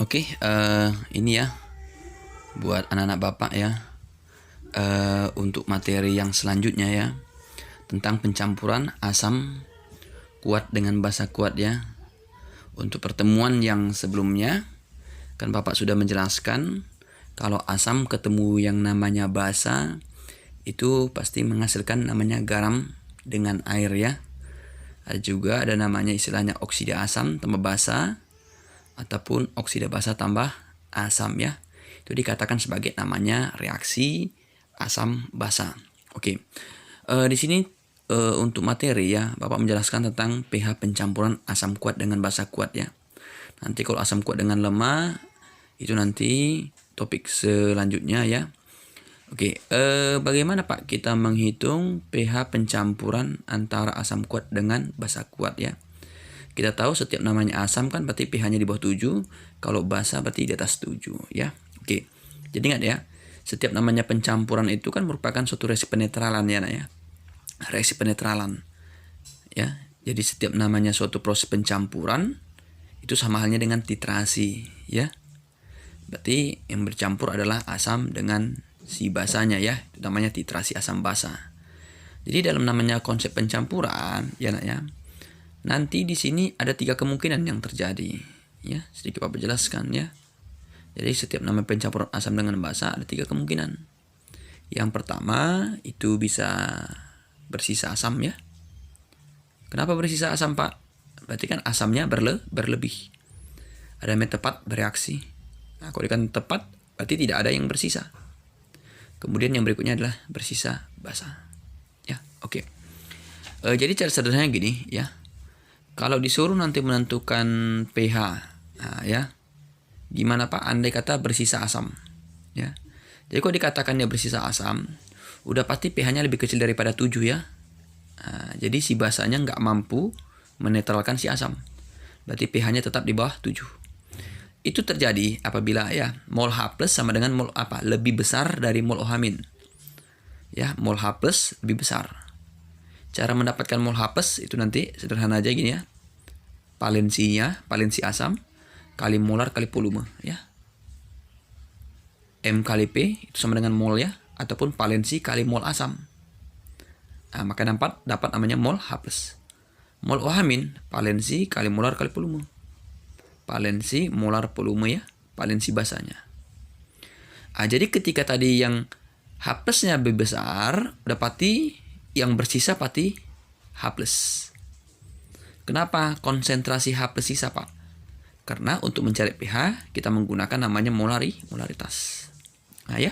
Oke, ini ya buat anak-anak bapak ya, untuk materi yang selanjutnya ya, tentang pencampuran asam kuat dengan basa kuat ya. Untuk pertemuan yang sebelumnya kan bapak sudah menjelaskan kalau asam ketemu yang namanya basa itu pasti menghasilkan namanya garam dengan air ya. Ada juga ada namanya istilahnya oksida asam tambah basa ataupun oksida basa tambah asam ya. Itu dikatakan sebagai namanya reaksi asam basa. Oke. Di sini untuk materi ya, Bapak menjelaskan tentang pH pencampuran asam kuat dengan basa kuat ya. Nanti kalau asam kuat dengan lemah itu nanti topik selanjutnya ya. Oke, bagaimana Pak kita menghitung pH pencampuran antara asam kuat dengan basa kuat ya? Kita tahu setiap namanya asam kan berarti pH-nya di bawah 7, kalau basa berarti di atas 7 ya. Oke. Jadi ingat ya, setiap namanya pencampuran itu kan merupakan suatu reaksi penetralan ya, ya. Reaksi penetralan. Ya. Jadi setiap namanya suatu proses pencampuran itu sama halnya dengan titrasi ya. Berarti yang bercampur adalah asam dengan si basanya ya. Itu namanya titrasi asam basa. Jadi dalam namanya konsep pencampuran ya nak ya. Nanti di sini ada 3 kemungkinan yang terjadi ya. Sedikit Bapak jelaskan ya. Jadi setiap nama pencampuran asam dengan basa ada 3 kemungkinan. Yang pertama itu bisa bersisa asam ya. Kenapa bersisa asam Pak? Berarti kan asamnya berlebih. Ada yang tepat bereaksi. Nah, kalau ikan tepat berarti tidak ada yang bersisa. Kemudian yang berikutnya adalah bersisa basa. Ya, oke. Jadi cara sederhananya gini ya. Kalau disuruh nanti menentukan pH, nah, ya, gimana Pak? Andai kata bersisa asam, ya. Jadi kalau dikatakan dia bersisa asam, udah pasti pH-nya lebih kecil daripada 7 ya. Nah, jadi si basanya nggak mampu menetralkan si asam. Berarti pH-nya tetap di bawah 7. Itu terjadi apabila ya mol H+ sama dengan mol apa? Lebih besar dari mol OH-. Ya, mol H+ lebih besar. Cara mendapatkan mol H+ itu nanti sederhana aja gini ya. Valensi asam kali molar kali volume ya. M kali P itu sama dengan mol ya, ataupun valensi kali mol asam. Nah, maka dapat namanya mol H+. Mol OH- valensi kali molar kali volume. Valensi molar volume ya, valensi basanya. Nah, jadi ketika tadi yang H+-nya lebih besar, udah pasti yang bersisa pasti H+. Kenapa konsentrasi H+ sisa Pak? Karena untuk mencari pH kita menggunakan namanya molaritas. Nah ya,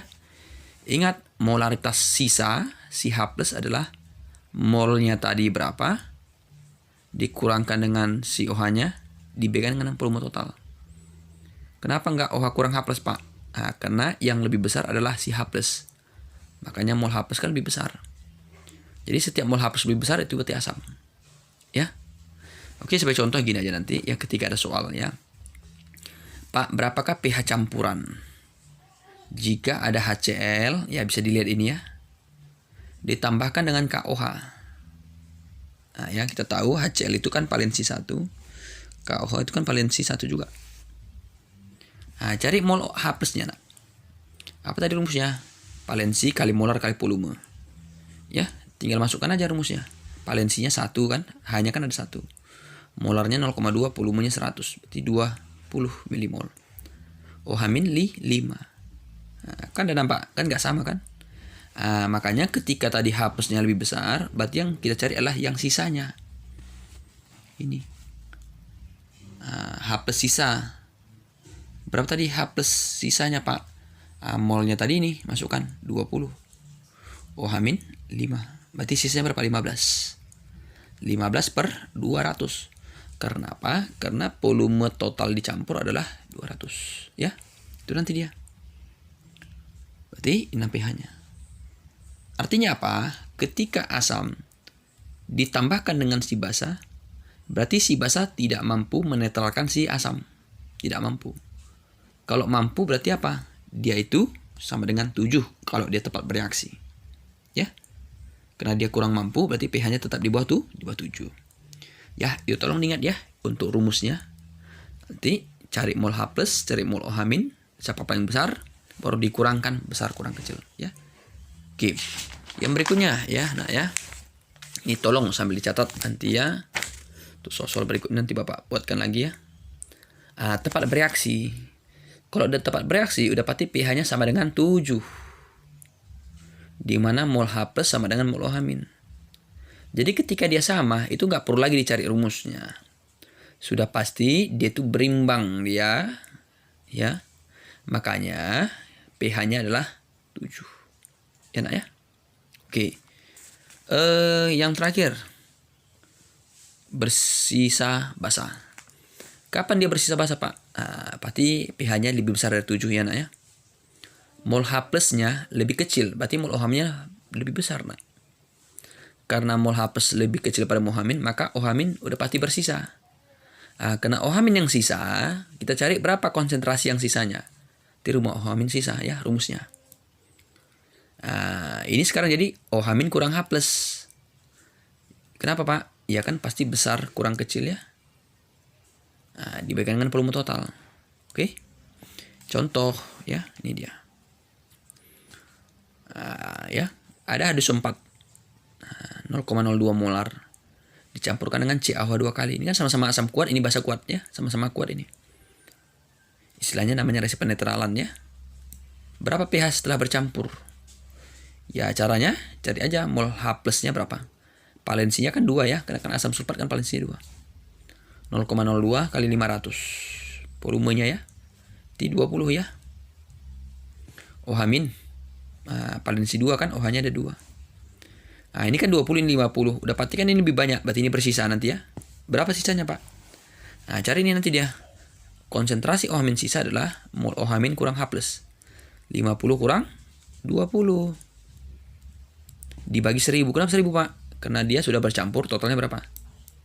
ingat molaritas sisa si H+ adalah molnya tadi berapa dikurangkan dengan si OH-nya diberikan dengan volume total. Kenapa nggak OH kurang H+ Pak? Nah, karena yang lebih besar adalah si H+. Makanya mol H+ kan lebih besar. Jadi setiap mol H+ lebih besar itu berarti asam. Ya. Oke, sebagai contoh gini aja nanti ya ketika ada soal ya. Pak, berapakah pH campuran? Jika ada HCl, ya bisa dilihat ini ya. Ditambahkan dengan KOH. Nah, ya kita tahu HCl itu kan valensi 1. KOH itu kan valensi 1 juga. Nah, cari mol H+-nya nak. Apa tadi rumusnya? Valensi kali molar kali volume. Ya, tinggal masukkan aja rumusnya. Valensinya 1 kan, H-nya kan ada 1. Molarnya 0,2, volumenya 100, berarti 20 milimol. OH- 5. Nah, kan ada nampak, kan nggak sama kan? Nah, makanya ketika tadi H+-nya lebih besar, berarti yang kita cari adalah yang sisanya. Ini. H+ sisa. Berapa tadi H+ sisanya Pak? Molnya tadi ini masukkan 20. OH- 5. Berarti sisanya berapa? 15. 15 per 200. Karena apa? Karena volume total dicampur adalah 200. Ya, itu nanti dia. Berarti ini pH-nya. Artinya apa? Ketika asam ditambahkan dengan si basa, berarti si basa tidak mampu menetralkan si asam. Tidak mampu. Kalau mampu berarti apa? Dia itu sama dengan 7 kalau dia tepat bereaksi. Ya. Karena dia kurang mampu berarti pH-nya tetap di bawah 7. Ya, yuk tolong diingat ya untuk rumusnya. Nanti cari mol H plus, cari mol OH min, siapa paling besar, baru dikurangkan besar kurang kecil ya. Oke. Yang berikutnya ya, nah ya. Ini tolong sambil dicatat nanti ya. Untuk soal berikutnya nanti Bapak buatkan lagi ya. Tepat bereaksi. Kalau udah tepat bereaksi, udah pasti pH-nya sama dengan 7. Di mana mol H plus sama dengan mol OH min. Jadi ketika dia sama, itu nggak perlu lagi dicari rumusnya. Sudah pasti dia itu berimbang dia, ya. Makanya pH-nya adalah 7. Ya nak ya. Oke. Yang terakhir, bersisa basah. Kapan dia bersisa basah, Pak? Pasti pH-nya lebih besar dari 7 ya nak ya. Mol H plusnya lebih kecil, berarti mol OH-nya lebih besar nak. Karena mol H plus lebih kecil pada mol OH min, maka OH min udah pasti bersisa. Karena OH min yang sisa, kita cari berapa konsentrasi yang sisanya. Di rumah OH min sisa ya rumusnya. Ini sekarang jadi OH min kurang H plus. Kenapa Pak? Ya kan pasti besar kurang kecil ya. Diberikan dengan volume total. Oke. Contoh ya, ini dia. Ya, ada H2O4 0,02 molar dicampurkan dengan CaOH 2 kali. Ini kan sama-sama asam kuat, ini basa kuat ya, sama-sama kuat ini. Istilahnya namanya reaksi penetralan ya. Berapa pH setelah bercampur? Ya caranya cari aja mol H plusnya berapa. Valensinya kan 2 ya, karena kan asam sulfat kan valensinya 2. 0,02 kali 500. Volumenya ya. Di 20 ya. OH min. Valensi 2 kan, OH-nya ada 2. Ini kan 20 ini 50. Udah pasti kan ini lebih banyak, berarti ini bersisa nanti ya. Berapa sisanya, Pak? Cari ini nanti dia. Konsentrasi OH min sisa adalah mol OH min kurang H plus. 50 kurang 20. Dibagi 1000. Kenapa 1000, Pak? Karena dia sudah bercampur, totalnya berapa?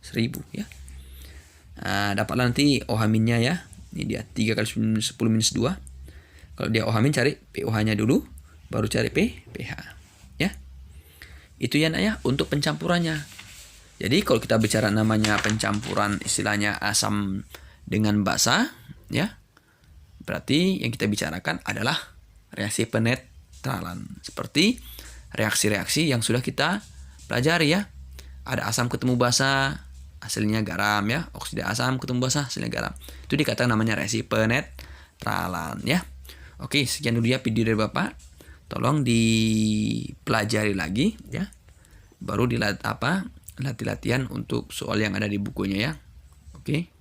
1000 ya. Dapatlah nanti OH minnya ya. Ini dia 3 kali 10 minus 2. Kalau dia OH min cari pOH-nya dulu, baru cari pH ya. Itu ya nak ya untuk pencampurannya. Jadi kalau kita bicara namanya pencampuran istilahnya asam dengan basa ya, berarti yang kita bicarakan adalah reaksi penetralan. Seperti reaksi-reaksi yang sudah kita pelajari ya. Ada asam ketemu basa, hasilnya garam ya. Oksida asam ketemu basa, hasilnya garam. Itu dikatakan namanya reaksi penetralan ya. Oke, sekian dulu ya video dari Bapak. Tolong dipelajari lagi ya. Baru latih-latihan untuk soal yang ada di bukunya ya. Oke.